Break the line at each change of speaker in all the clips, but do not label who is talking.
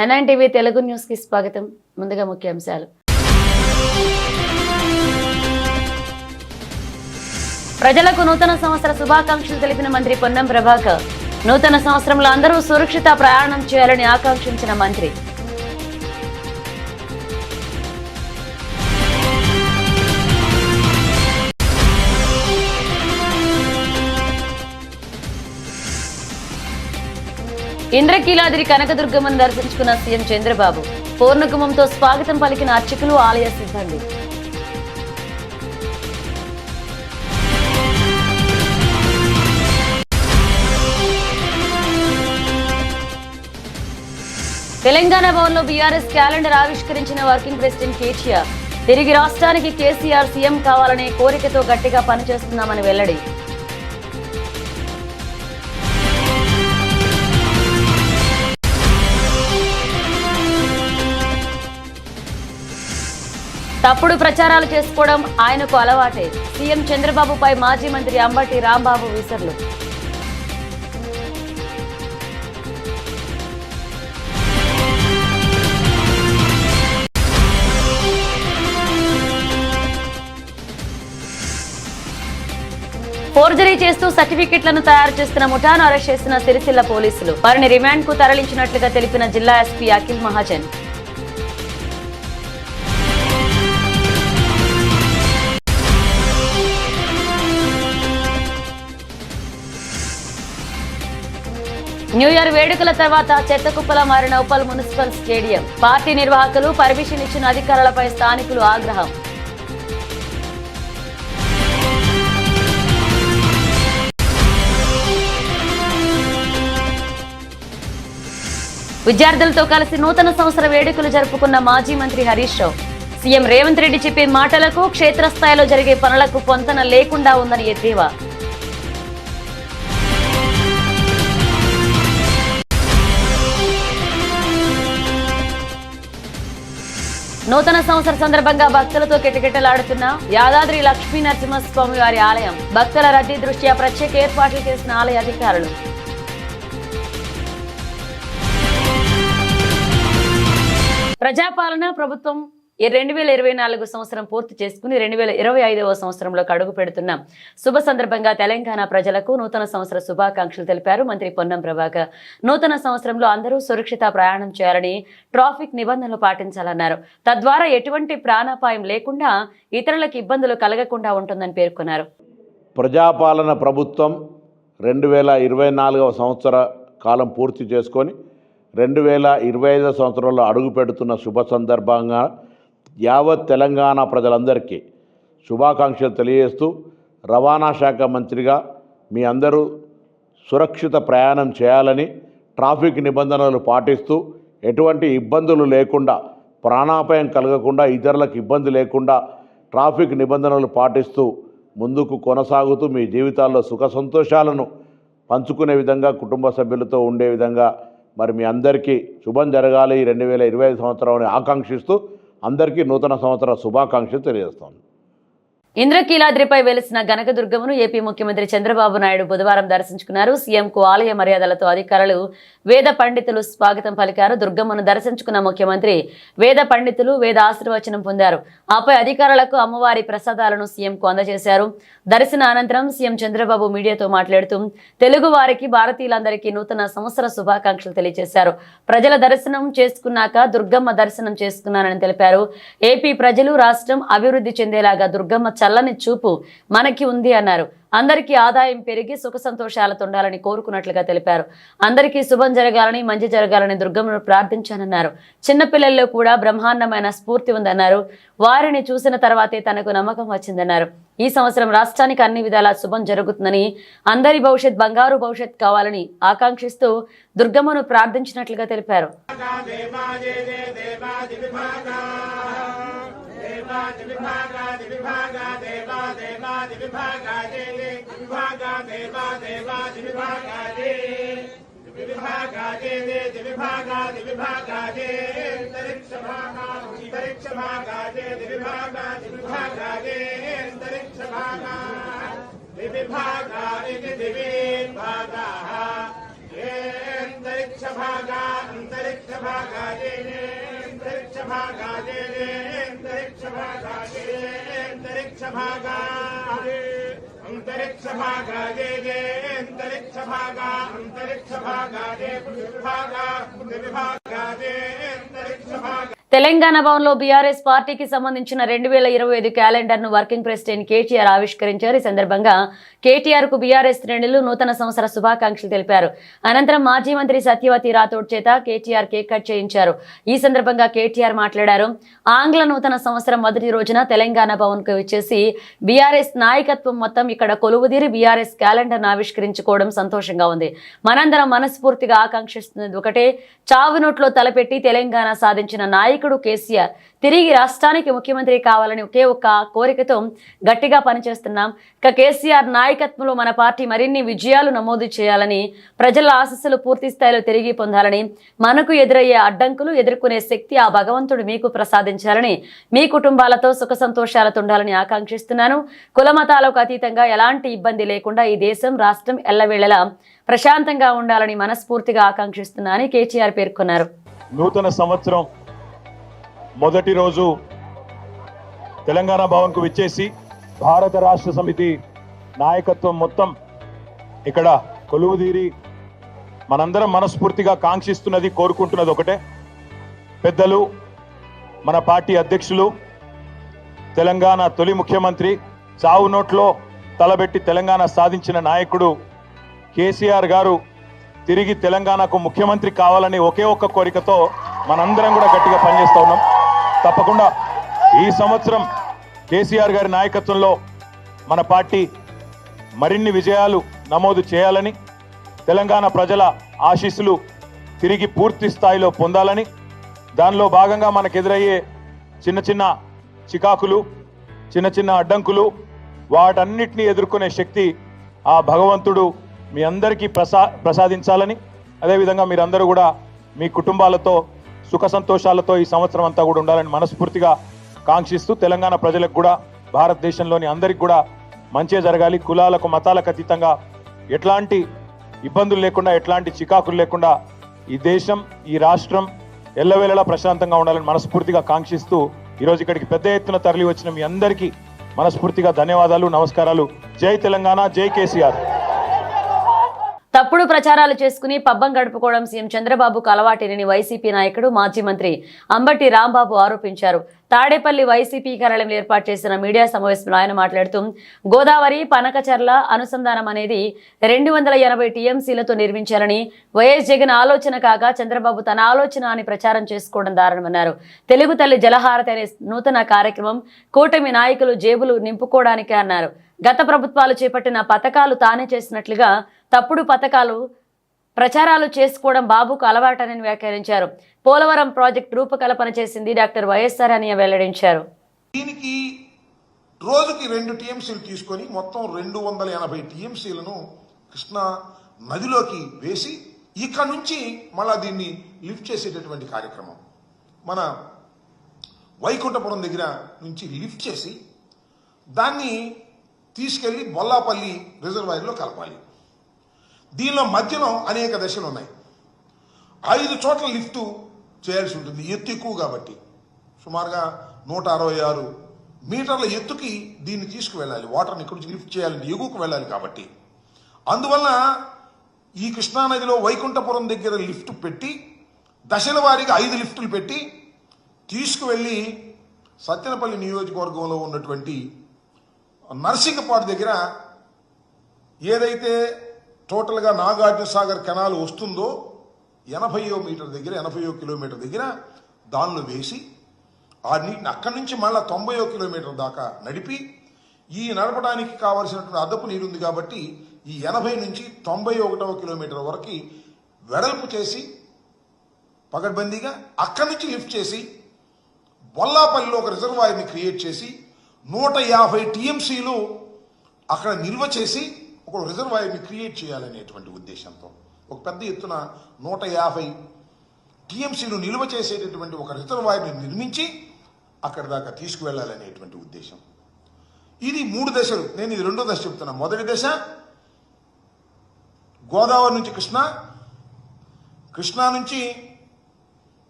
NNTV Telugu news కి స్వాగతం. ముందుగా ముఖ్యాంశాలు. ప్రజలకు నూతన సంవత్సర శుభాకాంక్షలు తెలిపిన మంత్రి పొన్నం ప్రభాకర్. నూతన సంవత్సరంలో అందరూ సురక్షిత ప్రయాణం చేయాలని ఆకాంక్షించిన మంత్రి. ఇంద్రకీలాద్రి కనకదుర్గమ్మను దర్శించుకున్న సీఎం చంద్రబాబు. పూర్ణకుమంతో స్వాగతం పలికిన అర్చకులు, ఆలయ సిబ్బంది. తెలంగాణ భవన్లో బీఆర్ఎస్ క్యాలెండర్ ఆవిష్కరించిన వర్కింగ్ ప్రెసిడెంట్ కేటీఆర్. తిరిగి రాష్ట్రానికి కేసీఆర్ సీఎం కావాలనే కోరికతో గట్టిగా పనిచేస్తున్నామని వెల్లడి. తప్పుడు ప్రచారాలు చేసుకోవడం ఆయనకు అలవాటే. సీఎం చంద్రబాబుపై మాజీ మంత్రి అంబటి రాంబాబు విసర్లు. ఫోర్జరీ చేస్తూ సర్టిఫికెట్లను తయారు చేస్తున్న ముఠాను అరెస్ట్ చేసిన సిరిసిల్ల పోలీసులు. వారిని రిమాండ్ కు తరలించినట్లుగా తెలిపిన జిల్లా SP Akhil Mahajan. New year వేడుకల తర్వాత చెత్త కుప్పలా మారిన ఉప్పల్ మున్సిపల్ స్టేడియం. పార్టీ నిర్వాహకులు పర్మిషన్ ఇచ్చిన అధికారులపై స్థానికులు ఆగ్రహం. విద్యార్థులతో కలిసి నూతన సంవత్సర వేడుకలు జరుపుకున్న మాజీ మంత్రి హరీష్ రావు. సీఎం రేవంత్ రెడ్డి చెప్పే మాటలకు క్షేత్రస్థాయిలో జరిగే పనులకు పొంతన లేకుండా ఉందని ఎద్దేవా. నూతన సంవత్సర సందర్భంగా భక్తులతో కిటకిటలాడుతున్న యాదాద్రి లక్ష్మీ నరసింహస్వామి వారి ఆలయం. భక్తుల రద్దీ దృష్ట్యా ప్రత్యేక ఏర్పాట్లు చేసిన ఆలయ అధికారులు. ప్రజాపాలన ప్రభుత్వం 2024 సంవత్సరం పూర్తి చేసుకుని 2025వ సంవత్సరంలోకి అడుగు పెడుతున్న శుభ సందర్భంగా తెలంగాణ ప్రజలకు నూతన సంవత్సర శుభాకాంక్షలు తెలిపారు మంత్రి పొన్నం ప్రభాకర్. నూతన సంవత్సరంలో అందరూ సురక్షిత ప్రయాణం చేయాలని, ట్రాఫిక్ నిబంధనలు పాటించాలన్నారు. తద్వారా ఎటువంటి ప్రాణాపాయం లేకుండా ఇతరులకు ఇబ్బందులు కలగకుండా ఉంటుందని పేర్కొన్నారు.
ప్రజాపాలన ప్రభుత్వం 2024వ సంవత్సర కాలం పూర్తి చేసుకొని 2025వ సంవత్సరంలో అడుగు పెడుతున్న శుభ సందర్భంగా యావత్ తెలంగాణ ప్రజలందరికీ శుభాకాంక్షలు తెలియజేస్తూ, రవాణా శాఖ మంత్రిగా మీ అందరూ సురక్షిత ప్రయాణం చేయాలని, ట్రాఫిక్ నిబంధనలు పాటిస్తూ ఎటువంటి ఇబ్బందులు లేకుండా, ప్రాణాపాయం కలగకుండా, ఇతరులకు ఇబ్బంది లేకుండా ట్రాఫిక్ నిబంధనలు పాటిస్తూ ముందుకు కొనసాగుతూ మీ జీవితాల్లో సుఖ సంతోషాలను పంచుకునే విధంగా, కుటుంబ సభ్యులతో ఉండే విధంగా మరి మీ అందరికీ శుభం జరగాలి 2025 సంవత్సరాన్ని ఆకాంక్షిస్తూ అందరికీ నూతన సంవత్సర శుభాకాంక్షలు తెలియజేస్తాను.
ఇంద్రకీలాద్రిపై వెలిసిన కనకదుర్గమ్మను ఏపీ ముఖ్యమంత్రి చంద్రబాబు నాయుడు బుధవారం దర్శించుకున్నారు. సీఎంకు ఆలయ మర్యాదలతో అధికారులు, వేద పండితులు స్వాగతం పలికారు. దుర్గమ్మను దర్శించుకున్న ముఖ్యమంత్రి వేద పండితులు వేద ఆశీర్వచనం పొందారు. ఆపై అధికారులకు అమ్మవారి ప్రసాదాలను సీఎంకు అందజేశారు. దర్శన అనంతరం సీఎం చంద్రబాబు మీడియాతో మాట్లాడుతూ తెలుగు వారికి, భారతీయులందరికీ నూతన సంవత్సర శుభాకాంక్షలు తెలియజేశారు. ప్రజల దర్శనం చేసుకున్నాక దుర్గమ్మ దర్శనం చేసుకున్నానని తెలిపారు. ఏపీ ప్రజలు, రాష్ట్రం అభివృద్ధి చెందేలాగా దుర్గమ్మ చల్లని చూపు మనకి ఉంది అన్నారు. అందరికీ ఆదాయం పెరిగి సుఖ సంతోషాలతో ఉండాలని కోరుకున్నట్లుగా తెలిపారు. అందరికీ శుభం జరగాలని, మంచి జరగాలని దుర్గమ్మను ప్రార్థించానన్నారు. చిన్నపిల్లల్లో కూడా బ్రహ్మాండమైన స్ఫూర్తి ఉందన్నారు. వారిని చూసిన తర్వాతే తనకు నమ్మకం వచ్చిందన్నారు. ఈ సంవత్సరం రాష్ట్రానికి అన్ని విధాలా శుభం జరుగుతుందని, అందరి భవిష్యత్ బంగారు భవిష్యత్ కావాలని ఆకాంక్షిస్తూ దుర్గమ్మను ప్రార్థించినట్లుగా తెలిపారు.
अंतरिक्ष भागा अंतरिक्ष
తెలంగాణ భవన్లో బీఆర్ఎస్ పార్టీకి సంబంధించిన 2025 క్యాలెండర్ ను వర్కింగ్ ప్రెసిడెంట్ కేటీఆర్ ఆవిష్కరించారు. ఈ సందర్భంగా కేటీఆర్ కు బీఆర్ఎస్ శ్రేణులు నూతన సంవత్సర శుభాకాంక్షలు తెలిపారు. అనంతరం మాజీ మంత్రి సత్యవతి రాథోడ్ చేత కేటీఆర్ కేక్ కట్ చేయించారు. ఈ సందర్భంగా కేటీఆర్ మాట్లాడారు. ఆంగ్ల నూతన సంవత్సరం మొదటి రోజున తెలంగాణ భవన్ కు వచ్చేసి బీఆర్ఎస్ నాయకత్వం మొత్తం ఇక్కడ కొలువుదీరి బీఆర్ఎస్ క్యాలెండర్ ను ఆవిష్కరించుకోవడం సంతోషంగా ఉంది. మనందరం మనస్ఫూర్తిగా ఆకాంక్షిస్తున్నది ఒకటే, చావు నోట్లో తలపెట్టి తెలంగాణ సాధించిన నాయకుడు కేసీఆర్ తిరిగి రాష్ట్రానికి ముఖ్యమంత్రి కావాలని ఒకే ఒక్క కోరికతో గట్టిగా పనిచేస్తున్నాం. ఇక కేసీఆర్ నాయకత్వంలో మన పార్టీ మరిన్ని విజయాలు నమోదు చేయాలని, ప్రజల ఆశీస్సులు పూర్తి స్థాయిలో తిరిగి పొందాలని, మనకు ఎదురయ్యే అడ్డంకులు ఎదుర్కొనే శక్తి ఆ భగవంతుడు మీకు ప్రసాదించాలని, మీ కుటుంబాలతో సుఖ సంతోషాలతో ఉండాలని ఆకాంక్షిస్తున్నాను. కులమతాలకు అతీతంగా ఎలాంటి ఇబ్బంది లేకుండా ఈ దేశం రాష్ట్రం ఎల్లవేళలా ప్రశాంతంగా ఉండాలని మనస్ఫూర్తిగా ఆకాంక్షిస్తున్నానని కేటీఆర్ పేర్కొన్నారు.
నూతన సంవత్సరం మొదటి రోజు తెలంగాణ భవన్కు విచ్చేసి భారత రాష్ట్ర సమితి నాయకత్వం మొత్తం ఇక్కడ కొలువుదీరి మనందరం మనస్ఫూర్తిగా కాంక్షిస్తున్నది, కోరుకుంటున్నది ఒకటే, పెద్దలు మన పార్టీ అధ్యక్షులు తెలంగాణ తొలి ముఖ్యమంత్రి చావు నోట్లో తలబెట్టి తెలంగాణ సాధించిన నాయకుడు కేసీఆర్ గారు తిరిగి తెలంగాణకు ముఖ్యమంత్రి కావాలని ఒకే ఒక్క కోరికతో మనందరం కూడా గట్టిగా పనిచేస్తూ ఉన్నాం. తప్పకుండా ఈ సంవత్సరం కేసీఆర్ గారి నాయకత్వంలో మన పార్టీ మరిన్ని విజయాలు నమోదు చేయాలని, తెలంగాణ ప్రజల ఆశీస్సులు తిరిగి పూర్తి స్థాయిలో పొందాలని, దానిలో భాగంగా మనకు ఎదురయ్యే చిన్న చిన్న చికాకులు, చిన్న చిన్న అడ్డంకులు, వాటన్నిటినీ ఎదుర్కొనే శక్తి ఆ భగవంతుడు మీ అందరికీ ప్రసాదించాలని, అదేవిధంగా మీరందరూ కూడా మీ కుటుంబాలతో సుఖ సంతోషాలతో ఈ సంవత్సరం అంతా కూడా ఉండాలని మనస్ఫూర్తిగా కాంక్షిస్తూ, తెలంగాణ ప్రజలకు కూడా భారతదేశంలోని అందరికి కూడా మంచి జరగాలి, కులాలకు మతాలకు అతీతంగా ఎట్లాంటి ఇబ్బందులు లేకుండా, ఎట్లాంటి చికాకులు లేకుండా ఈ దేశం, ఈ రాష్ట్రం ఎల్లవేళలా ప్రశాంతంగా ఉండాలని మనస్ఫూర్తిగా కాంక్షిస్తూ ఈరోజు ఇక్కడికి పెద్ద ఎత్తున తరలి వచ్చిన మీ అందరికీ మనస్ఫూర్తిగా ధన్యవాదాలు, నమస్కారాలు. జై తెలంగాణ, జై కేసీఆర్.
తప్పుడు ప్రచారాలు చేసుకుని పబ్బం గడుపుకోవడం సీఎం చంద్రబాబుకు అలవాటేనని వైసీపీ నాయకుడు మాజీ మంత్రి అంబటి రాంబాబు ఆరోపించారు. తాడేపల్లి వైసీపీ కార్యాలయంలో ఏర్పాటు చేసిన మీడియా సమావేశంలో ఆయన మాట్లాడుతూ, గోదావరి పనకచర్ల అనుసంధానం అనేది 280 టీఎంసీలతో నిర్మించాలని వైఎస్ జగన్ ఆలోచన కాగా చంద్రబాబు తన ఆలోచన అని ప్రచారం చేసుకోవడం దారుణమన్నారు. తెలుగు తల్లి జలహారతి అనే నూతన కార్యక్రమం కూటమి నాయకులు జేబులు నింపుకోవడానికే అన్నారు. గత ప్రభుత్వాలు చేపట్టిన పథకాలు తానే చేసినట్లుగా తప్పుడు పథకాలు ప్రచారాలు చేసుకోవడం బాబుకు అలవాటని వ్యాఖ్యానించారు. పోలవరం ప్రాజెక్టు రూపకల్పన చేసింది డాక్టర్ వైఎస్ఆర్ అని వెల్లడించారు.
దీనికి రోజుకి 2 టీఎంసీలు తీసుకొని మొత్తం 280 టీఎంసీలను కృష్ణా నదిలోకి వేసి ఇక్కడ నుంచి మళ్ళా దీన్ని లిఫ్ట్ చేసేటటువంటి కార్యక్రమం మన వైకుంఠపురం దగ్గర నుంచి లిఫ్ట్ చేసి దాన్ని తీసుకెళ్లి బొల్లాపల్లి రిజర్వాయర్లో కలపాలి. దీనిలో మధ్యలో అనేక దశలు ఉన్నాయి. 5 చోట్ల లిఫ్ట్ చేయాల్సి ఉంటుంది. ఎత్తు ఎక్కువ కాబట్టి సుమారుగా 166 మీటర్ల ఎత్తుకి దీన్ని తీసుకువెళ్ళాలి. వాటర్ని ఇక్కడి నుంచి లిఫ్ట్ చేయాలంటే ఎగువకు వెళ్ళాలి కాబట్టి, అందువల్ల ఈ కృష్ణానదిలో వైకుంఠపురం దగ్గర లిఫ్ట్ పెట్టి దశల వారీగా 5 లిఫ్టులు పెట్టి తీసుకువెళ్ళి సత్తెనపల్లి నియోజకవర్గంలో ఉన్నటువంటి నర్సింగపాడు దగ్గర ఏదైతే టోటల్గా నాగార్జున సాగర్ కెనాల్ వస్తుందో 80 మీటర్ దగ్గర 80 కిలోమీటర్ దగ్గర దానిలో వేసి ఆ నీటిని అక్కడి నుంచి మళ్ళీ 90 కిలోమీటర్ దాకా నడిపి, ఈ నడపడానికి కావలసినటువంటి అదపు నీరు ఉంది కాబట్టి ఈ 80 నుంచి 91 కిలోమీటర్ వరకు వెడల్పు చేసి పగడ్బందీగా అక్కడి నుంచి లిఫ్ట్ చేసి బొల్లాపల్లిలో ఒక రిజర్వాయర్ని క్రియేట్ చేసి 150 టీఎంసీలు అక్కడ నిల్వ చేసి ఒక రిజర్వాయర్ని క్రియేట్ చేయాలనేటువంటి ఉద్దేశంతో ఒక పెద్ద ఎత్తున 150 టీఎంసీలు నిల్వ చేసేటటువంటి ఒక రిజర్వాయర్ని నిర్మించి అక్కడి దాకా తీసుకువెళ్ళాలనేటువంటి ఉద్దేశం. ఇది 3 దశలు. నేను ఇది 2వ దశ చెప్తున్నా. మొదటి దశ గోదావరి నుంచి కృష్ణా నుంచి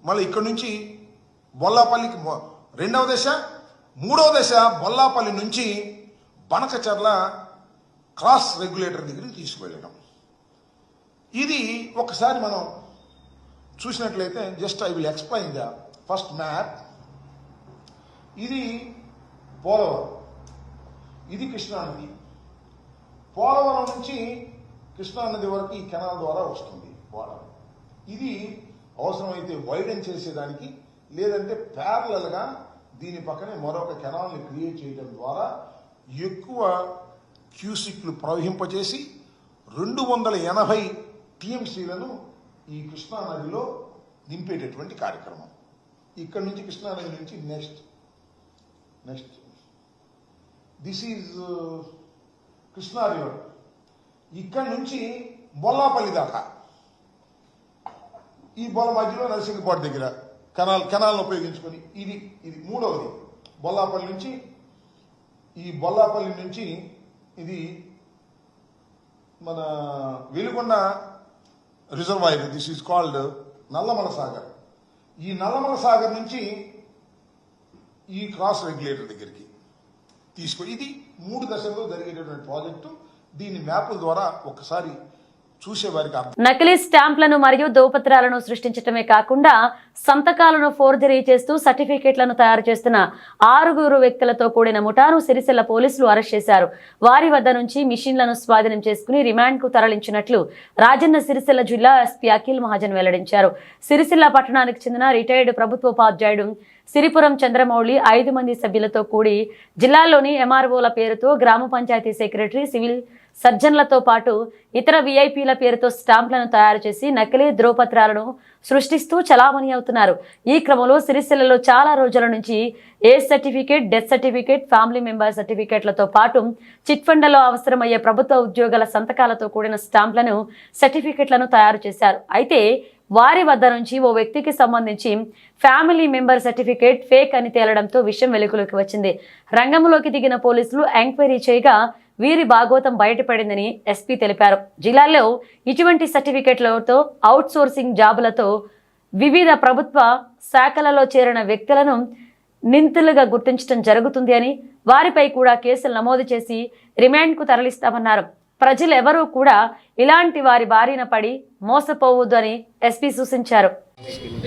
మళ్ళీ ఇక్కడ నుంచి బొల్లాపల్లికి రెండవ దశ, మూడవ దశ బొల్లాపల్లి నుంచి బనకచర్ల క్రాస్ రెగ్యులేటర్ దగ్గరికి తీసుకువెళ్ళడం. ఇది ఒకసారి మనం చూసినట్లయితే just I will explain the first map. ఇది పోలవరం, ఇది కృష్ణానది. పోలవరం నుంచి కృష్ణానది వరకు ఈ కెనాల్ ద్వారా వస్తుంది వాటర్. ఇది అవసరమైతే వైడెన్ చేసేదానికి, లేదంటే ప్యారలల్గా దీని పక్కనే మరొక కెనాల్ని క్రియేట్ చేయడం ద్వారా ఎక్కువ క్యూసిక్లు ప్రవహింపజేసి 280 టీఎంసీలను ఈ కృష్ణానదిలో నింపేటటువంటి కార్యక్రమం. ఇక్కడ నుంచి కృష్ణానది నుంచి next this is Krishna river. ఇక్కడ నుంచి బొల్లాపల్లి దాకా ఈ మధ్యలో నరసింగపాడు దగ్గర కెనాల్ను ఉపయోగించుకొని ఇది మూడవది. బొల్లాపల్లి నుంచి ఇది మన Veligonda reservoir, this is called Nallamala Sagar. ఈ నల్లమల సాగర్ నుంచి ఈ క్రాస్ రెగ్యులేటర్ దగ్గరికి ఇది 3 దశల్లో జరిగేటటువంటి ప్రాజెక్టు. దీని మ్యాపుల ద్వారా ఒకసారి చూసేవారికి
నకిలీ స్టాంప్లను మరియు ధృవపత్రాలను సృష్టించడమే కాకుండా సంతకాలను ఫోర్జరీ చేస్తూ సర్టిఫికేట్లను తయారు చేస్తున్న 6 వ్యక్తులతో కూడిన ముఠాను సిరిసిల్ల పోలీసులు అరెస్ట్ చేశారు. వారి వద్ద నుంచి మిషన్లను స్వాధీనం చేసుకుని రిమాండ్కు తరలించినట్లు రాజన్న సిరిసిల్ల జిల్లా ఎస్పీ అఖిల్ మహాజన్ వెల్లడించారు. సిరిసిల్ల పట్టణానికి చెందిన రిటైర్డ్ ప్రభుత్వోపాధ్యాయుడు సిరిపురం చంద్రమౌళి 5 మంది సభ్యులతో కూడి జిల్లాలోని ఎంఆర్ఓల పేరుతో గ్రామ పంచాయతీ సెక్రటరీ, సివిల్ సర్జన్లతో పాటు ఇతర విఐపీల పేరుతో స్టాంప్లను తయారు చేసి నకిలీ ధ్రువపత్రాలను సృష్టిస్తూ చలామణి అవుతున్నారు. ఈ క్రమంలో సిరిసిల్లలో చాలా రోజుల నుంచి age certificate, death certificate, family member సర్టిఫికేట్లతో పాటు చిట్ ఫండ్లలో అవసరమయ్యే ప్రభుత్వ ఉద్యోగుల సంతకాలతో కూడిన స్టాంప్లను, సర్టిఫికేట్లను తయారు చేశారు. అయితే వారి వద్ద నుంచి ఓ వ్యక్తికి సంబంధించి ఫ్యామిలీ మెంబర్ సర్టిఫికేట్ ఫేక్ అని తేలడంతో విషయం వెలుగులోకి వచ్చింది. రంగంలోకి దిగిన పోలీసులు ఎంక్వైరీ చేయగా వీరి భాగోతం బయటపడిందని ఎస్పీ తెలిపారు. జిల్లాలో ఇటువంటి సర్టిఫికేట్లతో అవుట్ సోర్సింగ్ జాబులతో వివిధ ప్రభుత్వ శాఖలలో చేరిన వ్యక్తులను నిందితులుగా గుర్తించడం జరుగుతుంది అని, వారిపై కూడా కేసులు నమోదు చేసి రిమాండ్కు తరలిస్తామన్నారు. ప్రజలు ఎవరూ కూడా ఇలాంటి వారి బారిన పడి మోసపోవద్దు అని ఎస్పీ సూచించారు.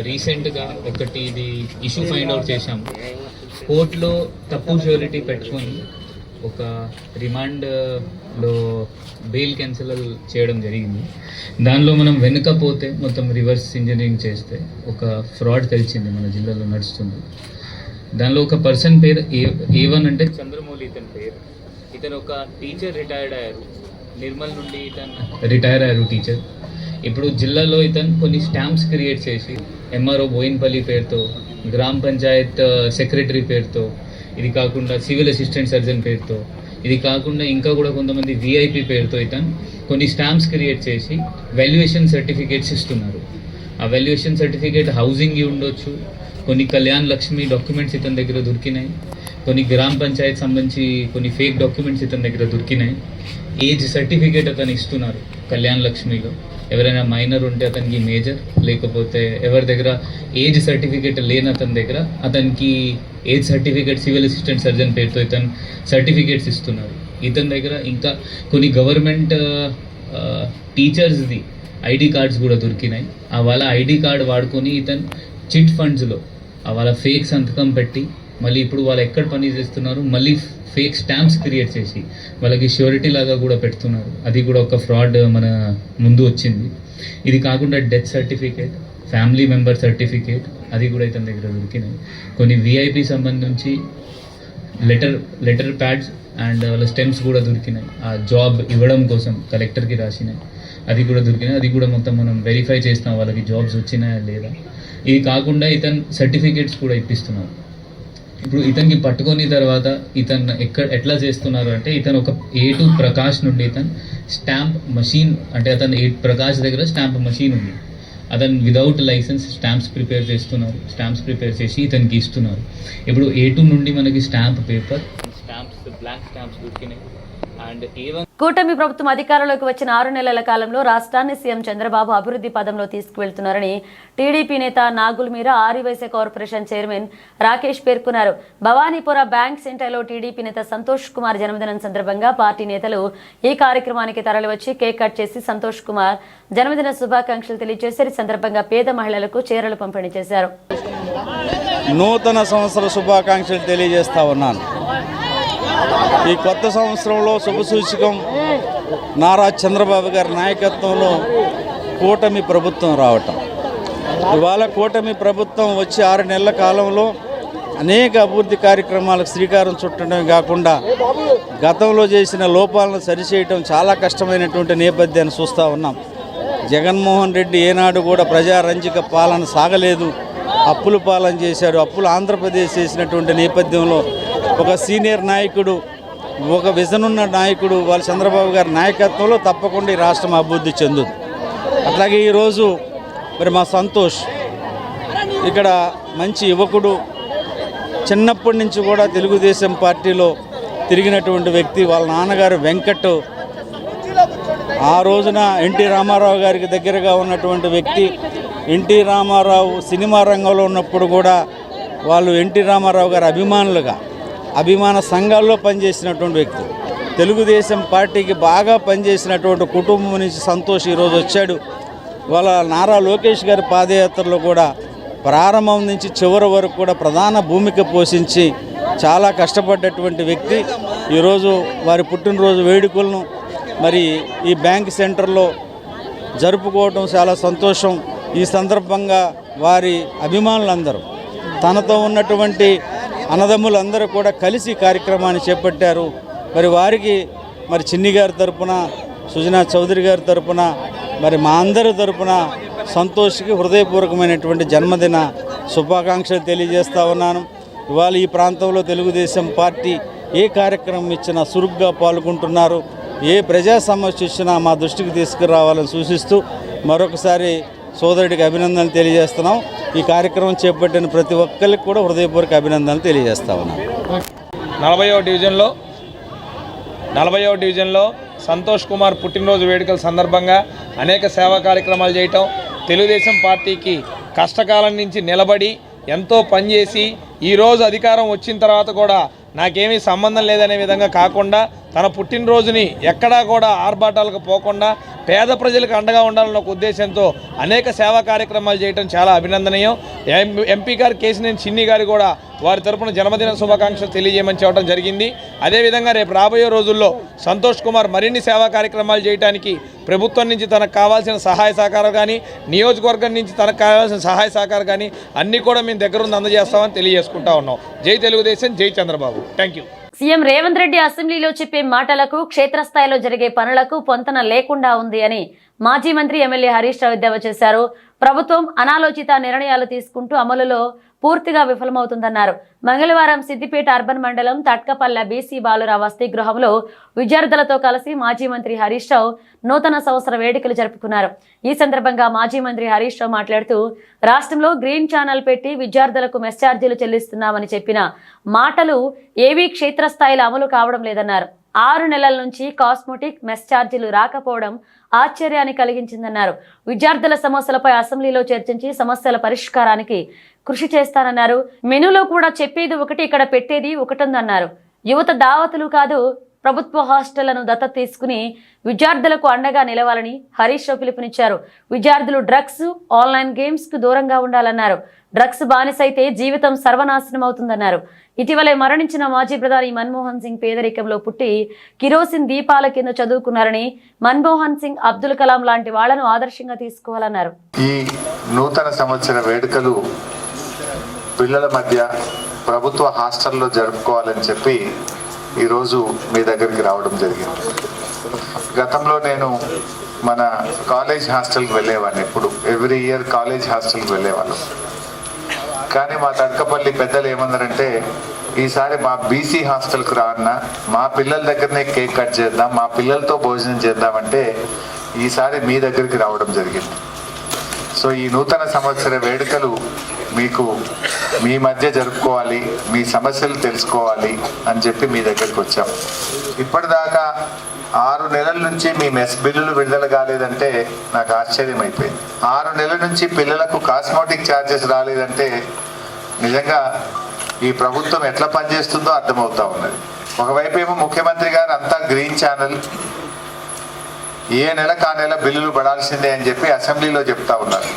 రీసెంట్గా ఒకటి ఇది ఇష్యూ ఫైండ్ అవుట్ చేశాము. కోర్టులో తప్పు ష్యూరిటీ పెట్టుకొని ఒక రిమాండ్లో బెయిల్ క్యాన్సిల్ చేయడం జరిగింది. దానిలో మనం వెనుకపోతే మొత్తం రివర్స్ ఇంజనీరింగ్ చేస్తే ఒక ఫ్రాడ్ తెలిసింది మన జిల్లాలో నడుస్తుంది. దానిలో ఒక పర్సన్ పేరు A1 అంటే చంద్రమౌళి ఇతని పేరు. ఇతను ఒక టీచర్ రిటైర్డ్ అయ్యారు, నిర్మల్ నుండి ఇతను రిటైర్ అయ్యారు టీచర్. ఇప్పుడు జిల్లాలో ఇతను కొన్ని స్టాంప్స్ క్రియేట్ చేసి ఎంఆర్ఓ బోయిన్పల్లి పేరుతో, గ్రామ పంచాయత్ సెక్రటరీ పేరుతో, ఇది కాకుండా సివిల్ అసిస్టెంట్ సర్జన్ పేరుతో, ఇది కాకుండా ఇంకా కూడా కొంతమంది విఐపి పేరుతో ఇతను కొన్ని స్టాంప్స్ క్రియేట్ చేసి వాల్యుయేషన్ సర్టిఫికేట్స్ ఇస్తున్నారు. ఆ వాల్యుయేషన్ సర్టిఫికేట్ హౌసింగ్ ఉండొచ్చు, కొన్ని కళ్యాణ్ లక్ష్మి డాక్యుమెంట్స్ ఇతని దగ్గర దొరికినాయి, కొన్ని గ్రామ పంచాయత్ సంబంధించి కొన్ని ఫేక్ డాక్యుమెంట్స్ ఇతని దగ్గర దొరికినాయి. ఏజ్ సర్టిఫికేట్ అతను ఇస్తున్నారు కళ్యాణ్ లక్ష్మిలో. ఎవరైనా మైనర్ ఉంటే అతనికి మేజర్, లేకపోతే ఎవరి దగ్గర ఏజ్ సర్టిఫికేట్ లేని అతని దగ్గర అతనికి age certificate civil assistant surgeon పేరుతో ఇతను సర్టిఫికేట్స్ ఇస్తున్నారు. ఇతని దగ్గర ఇంకా కొన్ని గవర్నమెంట్ టీచర్స్ది ఐడి కార్డ్స్ కూడా దొరికినాయి. ఆ వాళ్ళ ఐడి కార్డ్ వాడుకొని ఇతను చిట్ ఫండ్స్లో వాళ్ళ ఫేక్ సంతకం పెట్టి మళ్ళీ ఇప్పుడు వాళ్ళు ఎక్కడ పని చేస్తున్నారు మళ్ళీ ఫేక్ స్టాంప్స్ క్రియేట్ చేసి వాళ్ళకి ష్యూరిటీ లాగా కూడా పెడుతున్నారు. అది కూడా ఒక ఫ్రాడ్ మన ముందు వచ్చింది. ఇది కాకుండా death certificate, family member certificate అది కూడా ఇతని దగ్గర దొరికినాయి. కొన్ని విఐపి సంబంధించి లెటర్ ప్యాడ్స్ అండ్ వాళ్ళ స్టెమ్స్ కూడా దొరికినాయి. ఆ జాబ్ ఇవ్వడం కోసం కలెక్టర్కి రాసినాయి, అది కూడా దొరికినాయి. అది కూడా మొత్తం మనం వెరిఫై చేస్తాం వాళ్ళకి జాబ్స్ వచ్చినాయా లేదా. ఇది కాకుండా ఇతను సర్టిఫికేట్స్ కూడా ఇప్పిస్తున్నారు. ఇప్పుడు ఇతనికి పట్టుకొని తర్వాత ఇతను ఎట్లా చేస్తున్నారు అంటే ఇతను ఒక A2 ప్రకాష్ నుండి ఇతను స్టాంప్ మషీన్ అంటే అతను ప్రకాష్ దగ్గర స్టాంప్ మషీన్ ఉంది. అతను విదౌట్ లైసెన్స్ స్టాంప్స్ ప్రిపేర్ చేస్తున్నారు. స్టాంప్స్ ప్రిపేర్ చేసి ఇతనికి ఇస్తున్నారు. ఇప్పుడు A2 నుండి మనకి stamp paper, stamps blank stamps దొరికినాయి. అండ్ ఈవెన్
కూటమి ప్రభుత్వం అధికారంలోకి వచ్చిన 6 నెలల కాలంలో రాష్ట్రాన్ని సీఎం చంద్రబాబు అభివృద్ధి పదంలో తీసుకువెళ్తున్నారని టీడీపీ నేత నాగుల్ మీరా ఆర్యవైశ్య కార్పొరేషన్ చైర్మన్ రాకేష్ పేర్కొన్నారు. భవానీపుర బ్యాంక్ సెంటర్లో టీడీపీ నేత సంతోష్ కుమార్ జన్మదినం సందర్భంగా పార్టీ నేతలు ఈ కార్యక్రమానికి తరలివచ్చి కేక్ కట్ చేసి సంతోష్ కుమార్ జన్మదిన శుభాకాంక్షలు తెలియజేశారు. ఈ సందర్భంగా పేద మహిళలకు చీరలు పంపిణీ చేశారు.
నూతన సంవత్సర శుభాకాంక్షలు తెలియజేస్తా ఉన్నాను. ఈ కొత్త సంవత్సరంలో శుభసూచకం నారా చంద్రబాబు గారి నాయకత్వంలో కూటమి ప్రభుత్వం రావటం. ఇవాళ కూటమి ప్రభుత్వం వచ్చి 6 నెలల కాలంలో అనేక అభివృద్ధి కార్యక్రమాలకు శ్రీకారం చుట్టడమే కాకుండా గతంలో చేసిన లోపాలను సరిచేయటం చాలా కష్టమైనటువంటి నేపథ్యాన్ని చూస్తూ ఉన్నాం. జగన్మోహన్ రెడ్డి ఏనాడు కూడా ప్రజారంజక పాలన సాగలేదు, అప్పుల పాలన చేశాడు. అప్పులు ఆంధ్రప్రదేశ్ చేసినటువంటి నేపథ్యంలో ఒక సీనియర్ నాయకుడు, ఒక విజన్ ఉన్న నాయకుడు వాళ్ళ చంద్రబాబు గారి నాయకత్వంలో తప్పకుండా ఈ రాష్ట్రం అభివృద్ధి చెందుతుంది. అట్లాగే ఈరోజు మరి మా సంతోష్ ఇక్కడ మంచి యువకుడు, చిన్నప్పటి నుంచి కూడా తెలుగుదేశం పార్టీలో తిరిగినటువంటి వ్యక్తి. వాళ్ళ నాన్నగారు వెంకట్ ఆ రోజున ఎన్టీ రామారావు గారికి దగ్గరగా ఉన్నటువంటి వ్యక్తి. ఎన్టీ రామారావు సినిమా రంగంలో ఉన్నప్పుడు కూడా వాళ్ళు ఎన్టీ రామారావు గారి అభిమాన సంఘాల్లో పనిచేసినటువంటి వ్యక్తి. తెలుగుదేశం పార్టీకి బాగా పనిచేసినటువంటి కుటుంబం నుంచి సంతోష్ ఈరోజు వచ్చాడు. వాళ్ళ నారా లోకేష్ గారి పాదయాత్రలో కూడా ప్రారంభం నుంచి చివరి వరకు కూడా ప్రధాన భూమిక పోషించి చాలా కష్టపడ్డటువంటి వ్యక్తి. ఈరోజు వారి పుట్టినరోజు వేడుకలను మరి ఈ బ్యాంక్ సెంటర్లో జరుపుకోవడం చాలా సంతోషం. ఈ సందర్భంగా వారి అభిమానులందరూ, తనతో ఉన్నటువంటి అన్నదమ్ములందరూ కూడా కలిసి కార్యక్రమాన్ని చేపట్టారు. మరి వారికి మరి చిన్ని గారి తరపున, సుజనా చౌదరి గారి తరపున, మరి మా అందరి తరపున సంతోష్కి హృదయపూర్వకమైనటువంటి జన్మదిన శుభాకాంక్షలు తెలియజేస్తా ఉన్నాను. ఇవాళ ఈ ప్రాంతంలో తెలుగుదేశం పార్టీ ఏ కార్యక్రమం ఇచ్చినా చురుగ్గా పాల్గొంటున్నారు. ఏ ప్రజా సమస్య ఇచ్చినా మా దృష్టికి తీసుకురావాలని సూచిస్తూ మరొకసారి సోదరుడికి అభినందనలు తెలియజేస్తున్నాం. ఈ కార్యక్రమం చేపట్టిన ప్రతి ఒక్కరికి కూడా హృదయపూర్వక అభినందనలు తెలియజేస్తా ఉన్నాం.
40వ డివిజన్లో సంతోష్ కుమార్ పుట్టినరోజు వేడుకల సందర్భంగా అనేక సేవా కార్యక్రమాలు చేయటం, తెలుగుదేశం పార్టీకి కష్టకాలం నుంచి నిలబడి ఎంతో పనిచేసి ఈరోజు అధికారం వచ్చిన తర్వాత కూడా నాకేమీ సంబంధం లేదనే విధంగా కాకుండా తన పుట్టినరోజుని ఎక్కడా కూడా ఆర్భాటాలకు పోకుండా పేద ప్రజలకు అండగా ఉండాలన్న ఒక ఉద్దేశంతో అనేక సేవా కార్యక్రమాలు చేయడం చాలా అభినందనీయం. ఎంపీ గారు కేసినేని చిన్ని గారు కూడా వారి తరపున జన్మదిన శుభాకాంక్షలు తెలియజేయమని చెప్పడం జరిగింది. అదేవిధంగా రేపు రాబోయే రోజుల్లో సంతోష్ కుమార్ మరిన్ని సేవా కార్యక్రమాలు చేయడానికి ప్రభుత్వం నుంచి తనకు కావాల్సిన సహాయ సహకారం కానీ, నియోజకవర్గం నుంచి తనకు కావాల్సిన సహాయ సహకారం కానీ అన్నీ కూడా మేము దగ్గరుండి అందజేస్తామని తెలియజేసుకుంటా ఉన్నాం. జై తెలుగుదేశం, జై Chandrababu. Thank you.
CM Revanth Reddy అసెంబ్లీలో చెప్పే మాటలకు క్షేత్రస్థాయిలో జరిగే పనులకు పొంతన లేకుండా ఉంది అని మాజీ మంత్రి ఎమ్మెల్యే హరీష్ రావు ఎద్దేవా చేశారు. ప్రభుత్వం అనాలోచిత నిర్ణయాలు తీసుకుంటూ అమలులో పూర్తిగా విఫలమవుతుందన్నారు. మంగళవారం సిద్దిపేట అర్బన్ మండలం తట్కపల్లె బీసీ బాలురావు వసతి గృహంలో విద్యార్థులతో కలిసి మాజీ మంత్రి హరీష్ రావు నూతన సంవత్సర వేడుకలు జరుపుకున్నారు. ఈ సందర్భంగా మాజీ మంత్రి హరీష్ రావు మాట్లాడుతూ రాష్ట్రంలో గ్రీన్ ఛానల్ పెట్టి విద్యార్థులకు మెస్ ఛార్జీలు చెల్లిస్తున్నామని చెప్పిన మాటలు ఏవీ క్షేత్రస్థాయిలో అమలు కావడం లేదన్నారు. 6 నెలల నుంచి కాస్మోటిక్ మెస్ ఛార్జీలు రాకపోవడం ఆశ్చర్యాన్ని కలిగించిందన్నారు. విద్యార్థుల సమస్యలపై అసెంబ్లీలో చర్చించి సమస్యల పరిష్కారానికి కృషి చేస్తానన్నారు. మెనూలో కూడా చెప్పేది ఒకటి, ఇక్కడ పెట్టేది ఒకటుందన్నారు. యువత దావతులు కాదు, ప్రభుత్వ హాస్టళ్లను దత్తత తీసుకుని విద్యార్థులకు అండగా నిలవాలని హరీష్ రావు పిలుపునిచ్చారు. విద్యార్థులు డ్రగ్స్, ఆన్లైన్ గేమ్స్ కు దూరంగా ఉండాలన్నారు. డ్రగ్స్ బానిసైతే జీవితం సర్వనాశనం అవుతుందన్నారు. ఇటీవలే మరణించిన మాజీ ప్రధాని మన్మోహన్ సింగ్ పేదరికంలో పుట్టి కిరోసిన్ దీపాల కింద చదువుకున్నారని, మన్మోహన్ సింగ్, అబ్దుల్ కలాం లాంటి వాళ్లను ఆదర్శంగా తీసుకోవాలన్నారు.
ఈ నూతన సంవత్సర వేడుకలు పిల్లల మధ్య ప్రభుత్వ హాస్టల్లో జరుపుకోవాలని చెప్పి ఈరోజు మీ దగ్గరికి రావడం జరిగింది. గతంలో నేను మన కాలేజ్ హాస్టల్కి వెళ్ళేవాడిని. ఎప్పుడు ఎవ్రీ ఇయర్ కాలేజ్ హాస్టల్కి వెళ్ళేవాళ్ళం. కానీ మా తడకపల్లి పెద్దలు ఏమన్నారంటే, ఈసారి మా బీసీ హాస్టల్కి రాన్న, మా పిల్లల దగ్గరనే కేక్ కట్ చేద్దాం, మా పిల్లలతో భోజనం చేద్దామంటే ఈసారి మీ దగ్గరికి రావడం జరిగింది. సో ఈ నూతన సంవత్సర వేడుకలు మీకు మీ మధ్య జరుపుకోవాలి, మీ సమస్యలు తెలుసుకోవాలి అని చెప్పి మీ దగ్గరికి వచ్చాం. ఇప్పటిదాకా 6 నెలల నుంచి మీ మెస్ బిల్లులు విడుదల కాలేదంటే నాకు ఆశ్చర్యం అయిపోయింది. 6 నెలల నుంచి పిల్లలకు కాస్మెటిక్ ఛార్జెస్ రాలేదంటే నిజంగా ఈ ప్రభుత్వం ఎట్లా పనిచేస్తుందో అర్థమవుతా ఉన్నది. ఒకవైపు ఏమో ముఖ్యమంత్రి గారు అంతా గ్రీన్ ఛానల్, ఏ నెలకు ఆ నెల బిల్లులు పడాల్సిందే అని చెప్పి అసెంబ్లీలో చెప్తా ఉన్నారు.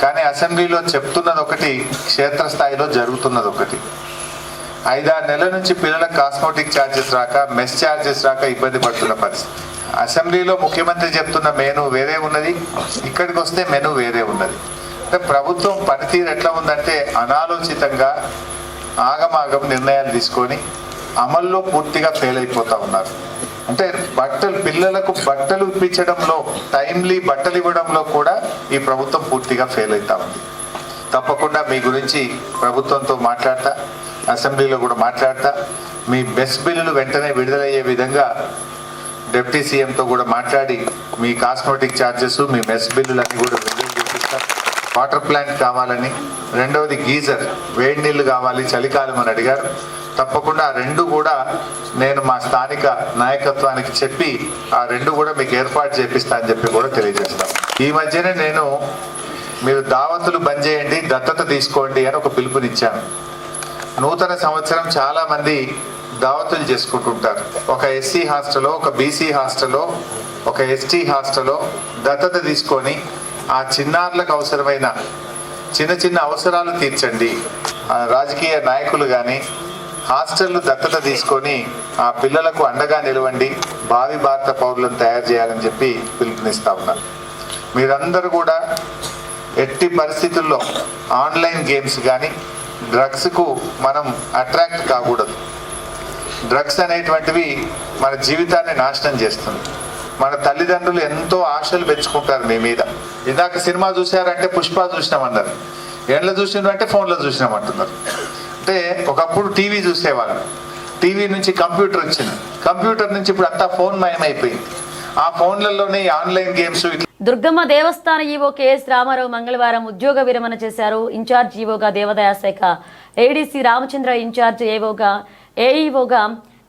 కానీ అసెంబ్లీలో చెప్తున్నది ఒకటి, క్షేత్రస్థాయిలో జరుగుతున్నది ఒకటి. 5-6 నెలల నుంచి పిల్లలకు కాస్మెటిక్ ఛార్జెస్ రాక, మెస్ ఛార్జెస్ రాక ఇబ్బంది పడుతున్న పరిస్థితి. అసెంబ్లీలో ముఖ్యమంత్రి చెప్తున్న మెనూ వేరే ఉన్నది, ఇక్కడికి వస్తే మెనూ వేరే ఉన్నది. అంటే ప్రభుత్వం పనితీరు ఎట్లా ఉందంటే అనాలోచితంగా ఆగమాగం నిర్ణయాలు తీసుకొని అమల్లో పూర్తిగా ఫెయిల్ అయిపోతూ ఉన్నారు. అంటే పిల్లలకు బట్టలు ఇప్పించడంలో, టైమ్లీ బట్టలు ఇవ్వడంలో కూడా ఈ ప్రభుత్వం పూర్తిగా ఫెయిల్ అవుతా ఉంది. తప్పకుండా మీ గురించి ప్రభుత్వంతో మాట్లాడతా, అసెంబ్లీలో కూడా మాట్లాడతా, మీ బెస్ బిల్లులు వెంటనే విడుదలయ్యే విధంగా డిప్యూటీ సీఎంతో కూడా మాట్లాడి మీ కాస్మెటిక్ ఛార్జెస్, మీ మెస్ బిల్లులన్నీ కూడా విడుదల చేపిస్తాం. వాటర్ ప్లాంట్ కావాలని, రెండవది గీజర్, వేడి నీళ్లు కావాలి చలికాలం అని అడిగారు. తప్పకుండా ఆ 2 కూడా నేను మా స్థానిక నాయకత్వానికి చెప్పి ఆ 2 కూడా మీకు ఏర్పాటు చేపిస్తా అని చెప్పి కూడా తెలియజేస్తాను. ఈ మధ్యనే నేను మీరు దావతులు బంద్ చేయండి, దత్తత తీసుకోండి అని ఒక పిలుపునిచ్చాను. నూతన సంవత్సరం చాలా మంది దావతులు చేసుకుంటుంటారు. ఒక ఎస్సీ హాస్టల్లో, ఒక బీసీ హాస్టల్లో, ఒక ఎస్టీ హాస్టల్లో దత్తత తీసుకొని ఆ చిన్నారులకు అవసరమైన చిన్న అవసరాలు తీర్చండి. రాజకీయ నాయకులు కానీ హాస్టళ్లు దత్తత తీసుకొని ఆ పిల్లలకు అండగా నిలవండి, భావి భారత పౌరులను తయారు చేయాలని చెప్పి పిలుపునిస్తా ఉన్నారు. మీరందరూ కూడా ఎట్టి పరిస్థితుల్లో ఆన్లైన్ గేమ్స్ కానీ డ్రగ్స్కు మనం అట్రాక్ట్ కాకూడదు. డ్రగ్స్ అనేటువంటివి మన జీవితాన్ని నాశనం చేస్తుంది. మన తల్లిదండ్రులు ఎంతో ఆశలు పెంచుకుంటారు మీ మీద. ఇందాక సినిమా చూసారంటే పుష్ప చూసినామన్నారు, ఎండ్లో చూసినారంటే ఫోన్లో చూసినామంటున్నారు. అంటే ఒకప్పుడు టీవీ చూసేవాళ్ళు, టీవీ నుంచి కంప్యూటర్ వచ్చింది, కంప్యూటర్ నుంచి ఇప్పుడు అంతా ఫోన్ మయమైపోయింది. ఆ ఫోన్లలోనే ఆన్లైన్ గేమ్స్.
దుర్గమ్మ దేవస్థాన ఈవో కేఎస్ రామారావు మంగళవారం ఉద్యోగ విరమణ చేశారు. ఇన్ఛార్జ్ ఈవోగా దేవాదాయ శాఖ, ఏడీసీ రామచంద్ర ఇన్ఛార్జ్ ఏఈఓగా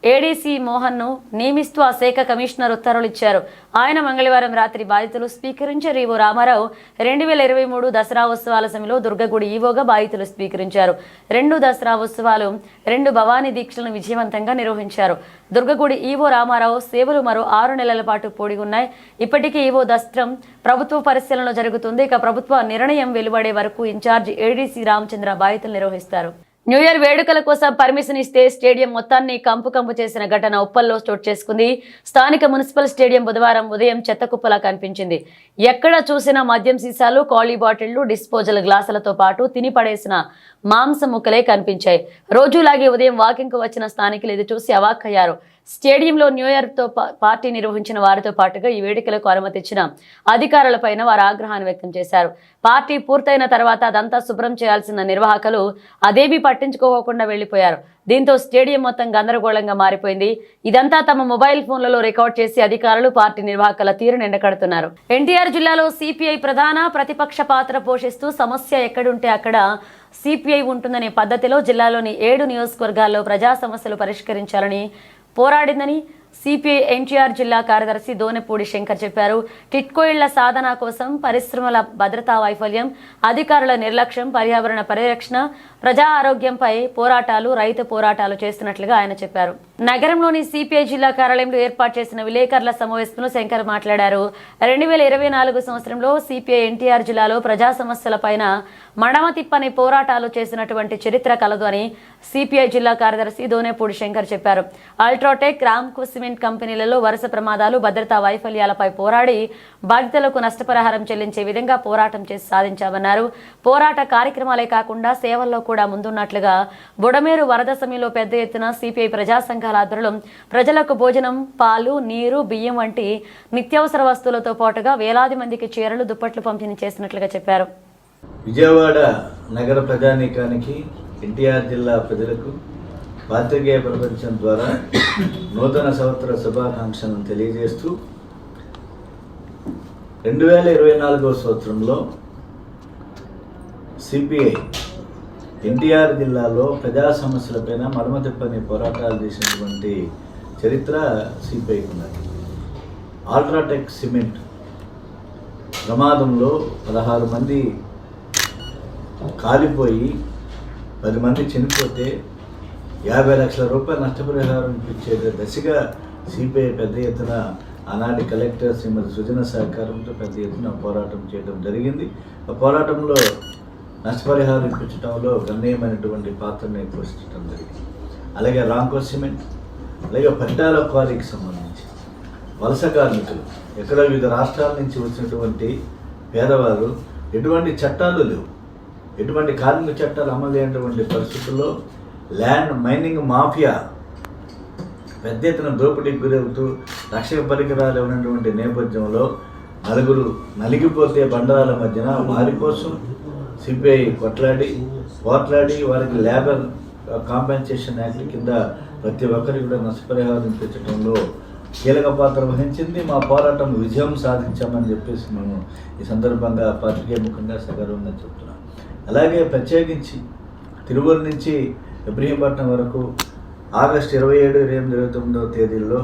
ఏడీసీ మోహన్ను నియమిస్తూ ఆ శాఖ కమిషనర్ ఉత్తర్వులు ఇచ్చారు. ఆయన మంగళవారం రాత్రి బాధ్యతలు స్వీకరించారు. ఈవో రామారావు 2023 దసరా ఉత్సవాల సమయంలో దుర్గగుడి ఈవోగా బాధ్యతలు స్వీకరించారు. 2 దసరా ఉత్సవాలు, 2 భవానీ దీక్షలను విజయవంతంగా నిర్వహించారు. దుర్గగుడి ఈవో రామారావు సేవలు మరో 6 నెలల పాటు పొడిగి ఉన్నాయి. ఇప్పటికీ ఈవో దస్త్రం ప్రభుత్వ పరిశీలనలో జరుగుతుంది. ఇక ప్రభుత్వ నిర్ణయం వెలువడే వరకు ఇన్ఛార్జ్ ఏడీసీ రామచంద్ర బాధ్యతలు నిర్వహిస్తారు. న్యూ ఇయర్ వేడుకల కోసం పర్మిషన్ ఇస్తే స్టేడియం మొత్తాన్ని కంపు చేసిన ఘటన ఉప్పల్లో చోటు చేసుకుంది. స్థానిక మున్సిపల్ స్టేడియం బుధవారం ఉదయం చెత్తకుప్పలా కనిపించింది. ఎక్కడ చూసినా మద్యం సీసాలు, ఖాళీ బాటిళ్లు, డిస్పోజల్ గ్లాసులతో పాటు తిని పడేసిన మాంసం ముక్కలే కనిపించాయి. రోజులాగే ఉదయం వాకింగ్ కు వచ్చిన స్థానికులు ఇది చూసి అవాక్కయ్యారు. స్టేడియంలో న్యూ ఇయర్ తో పార్టీ నిర్వహించిన వారితో పాటుగా ఈ వేడుకలకు అనుమతి ఇచ్చిన అధికారులపైన వారు ఆగ్రహాన్ని వ్యక్తం చేశారు. పార్టీ పూర్తయిన తర్వాత అదంతా శుభ్రం చేయాల్సిన నిర్వాహకులు అదేమీ పట్టించుకోకుండా వెళ్లిపోయారు. దీంతో స్టేడియం మొత్తం గందరగోళంగా మారిపోయింది. ఇదంతా తమ మొబైల్ ఫోన్లలో రికార్డ్ చేసి అధికారులు, పార్టీ నిర్వాహకుల తీరును ఎండకడుతున్నారు. ఎన్టీఆర్ జిల్లాలో సిపిఐ ప్రధాన ప్రతిపక్ష పాత్ర పోషిస్తూ సమస్య ఎక్కడుంటే అక్కడ సిపిఐ ఉంటుందనే పద్ధతిలో జిల్లాలోని 7 నియోజకవర్గాల్లో ప్రజా సమస్యలు పరిష్కరించాలని పోరాడిందని సిపిఐ ఎన్టీఆర్ జిల్లా కార్యదర్శి దోనెపూడి శంకర్ చెప్పారు. టిట్కో ఇళ్ల సాధన కోసం పరిశ్రమల భద్రతా వైఫల్యం, అధికారుల నిర్లక్ష్యం, పర్యావరణ పరిరక్షణ, ప్రజా ఆరోగ్యంపై పోరాటాలు, రైతు పోరాటాలు చేస్తున్నట్లుగా ఆయన చెప్పారు. నగరంలోని సిపిఐ జిల్లా కార్యాలయంలో ఏర్పాటు చేసిన విలేకరుల సమావేశంలో శంకర్ మాట్లాడారు. 2024 సంవత్సరంలో సిపిఐ ఎన్టీఆర్ జిల్లాలో ప్రజా సమస్యలపైన మడమ తిప్పని పోరాటాలు చేసినటువంటి చరిత్ర కలదు అని సిపిఐ జిల్లా కార్యదర్శి దోనెపూడి శంకర్ చెప్పారు. అల్ట్రాటెక్, రామ్కో సిమెంట్ కంపెనీలలో వరుస ప్రమాదాలు, భద్రతా వైఫల్యాలపై పోరాడి బాధితులకు నష్టపరిహారం చెల్లించే విధంగా పోరాటం చేసి సాధించామన్నారు. పోరాట కార్యక్రమాలే కాకుండా సేవల్లో కూడా ముందున్నట్లుగా బుడమేరు వరద సమయంలో పెద్ద ఎత్తున సిపిఐ ప్రజా సంఘాల ఆధ్వర్యంలో ప్రజలకు భోజనం, పాలు, నీరు, బియ్యం వంటి నిత్యావసర వస్తువులతో పాటుగా వేలాది మందికి చీరలు, దుప్పట్లు పంపిణీ చేసినట్లుగా చెప్పారు.
విజయవాడ నగర ప్రజానీకానికి, ఎన్టీఆర్ జిల్లా ప్రజలకు పాత్రికేయ ప్రపంచం ద్వారా నూతన సంవత్సర శుభాకాంక్షలను తెలియజేస్తూ 2024 సంవత్సరంలో సిపిఐ ఎన్టీఆర్ జిల్లాలో ప్రజా సమస్యలపైన మడమ తిప్పని పోరాటాలు చేసినటువంటి చరిత్ర సిపిఐకి ఉన్నది. అల్ట్రాటెక్ సిమెంట్ ప్రమాదంలో 16 మంది కాలిపోయి 10 మంది చనిపోతే 50 లక్షల రూపాయల నష్టపరిహారం ఇచ్చే దశగా సిపిఐ పెద్ద ఎత్తున ఆనాటి కలెక్టర్ శ్రీమతి సుజన సహకారంతో పెద్ద ఎత్తున పోరాటం చేయడం జరిగింది. ఆ పోరాటంలో నష్టపరిహారం ఇప్పించడంలో గణనీయమైనటువంటి పాత్రని పోషించడం జరిగింది. అలాగే రాంకో సిమెంట్, అలాగే పట్టాల క్వారీకి సంబంధించి వలస కార్మికులు ఎక్కడ వివిధ రాష్ట్రాల నుంచి వచ్చినటువంటి పేదవారు ఎటువంటి చట్టాలు లేవు, ఎటువంటి కార్మిక చట్టాలు అమలు చేయనటువంటి పరిస్థితుల్లో ల్యాండ్ మైనింగ్ మాఫియా పెద్ద ఎత్తున దోపిడీకి గురవుతూ రక్షక పరికరాలు ఉన్నటువంటి నేపథ్యంలో నలుగురు నలిగిపోతే బండరాల మధ్యన వారి కోసం సిపిఐ పోట్లాడి వారికి లేబర్ కాంపెన్సేషన్ యాక్ట్ కింద ప్రతి ఒక్కరికి కూడా నష్టపరిహారం ఇప్పించడంలో కీలక పాత్ర వహించింది. మా పోరాటం విజయం సాధించామని చెప్పేసి మేము ఈ సందర్భంగా పాత్రికేయ ముఖంగా సగర్వంగా చెప్తున్నాం. అలాగే ప్రత్యేకించి తిరువూరు నుంచి ఇబ్రహీంపట్నం వరకు ఆగస్టు 27, 28, 29 తేదీల్లో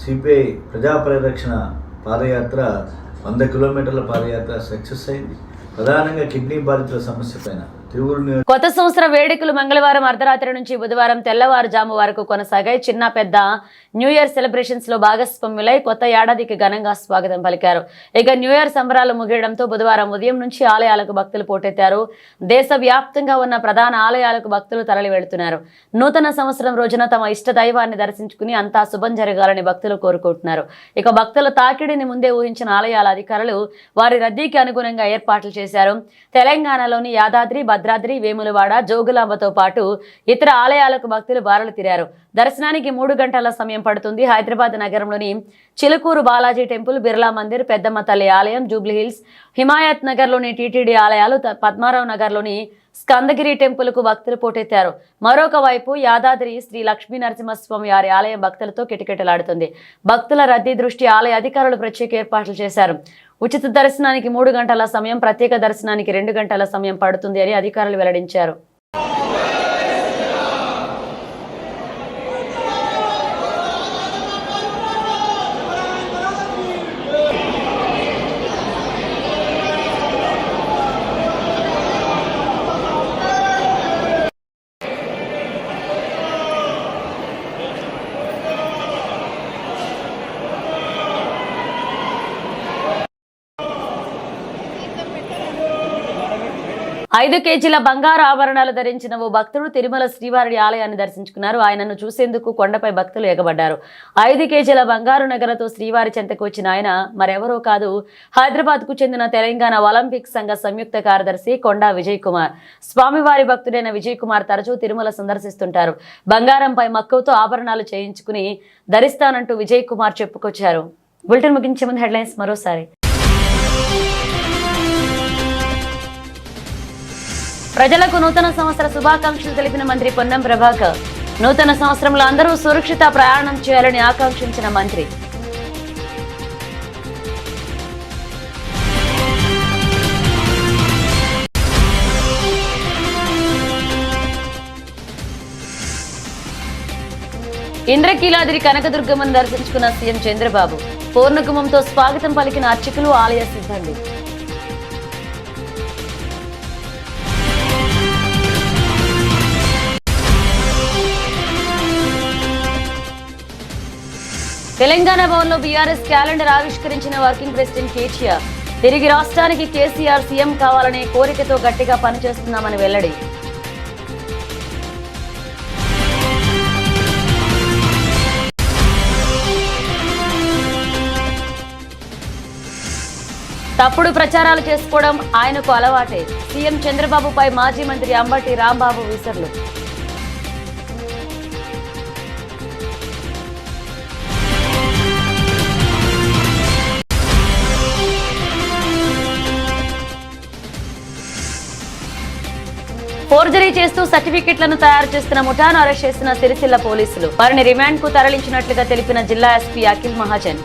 సిపిఐ ప్రజా పరిరక్షణ పాదయాత్ర 100 కిలోమీటర్ల పాదయాత్ర సక్సెస్ అయింది. ప్రధానంగా కిడ్నీ బాధితుల సమస్య పైన తిరువురు.
కొత్త సంవత్సర వేడుకలు మంగళవారం అర్ధరాత్రి నుంచి బుధవారం తెల్లవారుజాము వరకు కొనసాగాయి. చిన్న పెద్ద న్యూ ఇయర్ సెలబ్రేషన్స్ లో భాగస్వాములై కొత్త ఏడాదికి ఘనంగా స్వాగతం పలికారు. ఇక న్యూ ఇయర్ సంబరాలు ముగియడంతో బుధవారం ఉదయం నుంచి ఆలయాలకు భక్తులు పోటెత్తారు. దేశవ్యాప్తంగా ఉన్న ప్రధాన ఆలయాలకు భక్తులు తరలి వెళుతున్నారు. నూతన సంవత్సరం రోజున తమ ఇష్ట దైవాన్ని దర్శించుకుని అంతా శుభం జరగాలని భక్తులు కోరుకుంటున్నారు. ఇక భక్తుల తాకిడిని ముందే ఊహించిన ఆలయాల అధికారులు వారి రద్దీకి అనుగుణంగా ఏర్పాట్లు చేశారు. తెలంగాణలోని యాదాద్రి, భద్రాద్రి, వేములవాడ, జోగులాంబతో పాటు ఇతర ఆలయాలకు భక్తులు బారులు తీరారు. దర్శనానికి 3 గంటల సమయం పడుతుంది. హైదరాబాద్ నగరంలోని చిలుకూరు బాలాజీ టెంపుల్, బిర్లా మందిర్, పెద్దమ్మ తల్లి ఆలయం, జూబ్లీహిల్స్, హిమాయత్ నగర్లోని టీటీడీ ఆలయాలు, పద్మారావు నగర్లోని స్కందగిరి టెంపుల్ కు భక్తులు పోటెత్తారు. మరొక వైపు యాదాద్రి శ్రీ లక్ష్మీ నరసింహస్వామి వారి ఆలయం భక్తులతో కిటకిటలాడుతుంది. భక్తుల రద్దీ దృష్టి ఆలయ అధికారులు ప్రత్యేక ఏర్పాట్లు చేశారు. ఉచిత దర్శనానికి 3 గంటల సమయం, ప్రత్యేక దర్శనానికి 2 గంటల సమయం పడుతుంది అని అధికారులు వెల్లడించారు. ఐదు కేజీల బంగారు ఆభరణాలు ధరించిన ఓ భక్తుడు తిరుమల శ్రీవారి ఆలయాన్ని దర్శించుకున్నారు. ఆయనను చూసేందుకు కొండపై భక్తులు ఎగబడ్డారు. 5 కేజీల బంగారు నగలతో శ్రీవారి చెంతకు వచ్చిన ఆయన మరెవరో కాదు, హైదరాబాద్ కు చెందిన తెలంగాణ ఒలింపిక్ సంఘ సంయుక్త కార్యదర్శి కొండా విజయ్ కుమార్. స్వామివారి భక్తుడైన విజయ్ కుమార్ తరచూ తిరుమల సందర్శిస్తుంటారు. బంగారంపై మక్కువతో ఆభరణాలు చేయించుకుని ధరిస్తానంటూ విజయ్ కుమార్ చెప్పుకొచ్చారు. బులెటిన్ ముగించే ముందు హెడ్లైన్స్ మరోసారి. ప్రజలకు నూతన సంవత్సర శుభాకాంక్షలు తెలిపిన మంత్రి పొన్నం ప్రభాకర్. నూతన సంవత్సరంలో అందరూ సురక్షిత ప్రయాణం చేయాలని ఆకాంక్షించిన మంత్రి. ఇంద్రకీలాద్రి కనకదుర్గమ్మను దర్శించుకున్న సీఎం చంద్రబాబు. పూర్ణకుంభంతో స్వాగతం పలికిన అర్చకులు, ఆలయ సిబ్బంది. తెలంగాణ భవన్లో బీఆర్ఎస్ క్యాలెండర్ ఆవిష్కరించిన వర్కింగ్ ప్రెసిడెంట్ కేటీఆర్. తిరిగి రాష్ట్రానికి కేసీఆర్ సీఎం కావాలనే కోరికతో గట్టిగా పనిచేస్తున్నామని వెల్లడి. తప్పుడు ప్రచారాలు చేసుకోవడం ఆయనకు అలవాటే. సీఎం చంద్రబాబుపై మాజీ మంత్రి అంబటి రాంబాబు విసర్లు. ఫోర్జరీ చేస్తూ సర్టిఫికెట్లను తయారు చేస్తున్న ముఠాను అరెస్ట్ చేసిన సిరిసిల్ల పోలీసులు. వారిని రిమాండ్ కు తరలించినట్లుగా తెలిపిన జిల్లా SP Akhil Mahajan.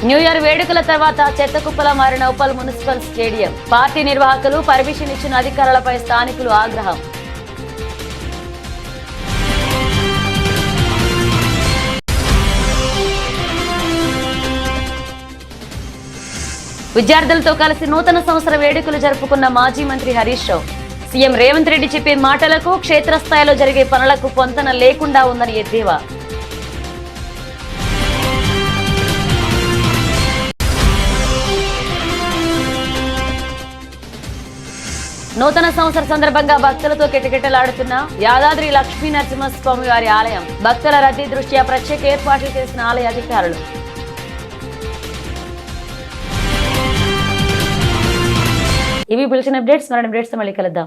New year వేడుకల తర్వాత చెత్త కుప్పలా మారిన ఉప్పల్ మున్సిపల్ స్టేడియం. పార్టీ నిర్వాహకులు పర్మిషన్ ఇచ్చిన అధికారులపై స్థానికులు ఆగ్రహం. విద్యార్థులతో కలిసి నూతన సంవత్సర వేడుకలు జరుపుకున్న మాజీ మంత్రి హరీష్ రావు. సీఎం రేవంత్ రెడ్డి చెప్పే మాటలకు క్షేత్రస్థాయిలో జరిగే పనులకు పొంతన లేకుండా ఉందని ఎద్దేవా. నూతన సంవత్సర సందర్భంగా భక్తులతో కిటకిటలాడుతున్న యాదాద్రి లక్ష్మీ నరసింహస్వామి వారి ఆలయం. భక్తుల రద్దీ దృష్ట్యా ప్రత్యేక ఏర్పాట్లు చేసిన ఆలయ అధికారులు. ఇవి పిలిచిన అప్డేట్స్. మరిన్ని అప్డేట్స్ మళ్ళీ కలుద్దాం.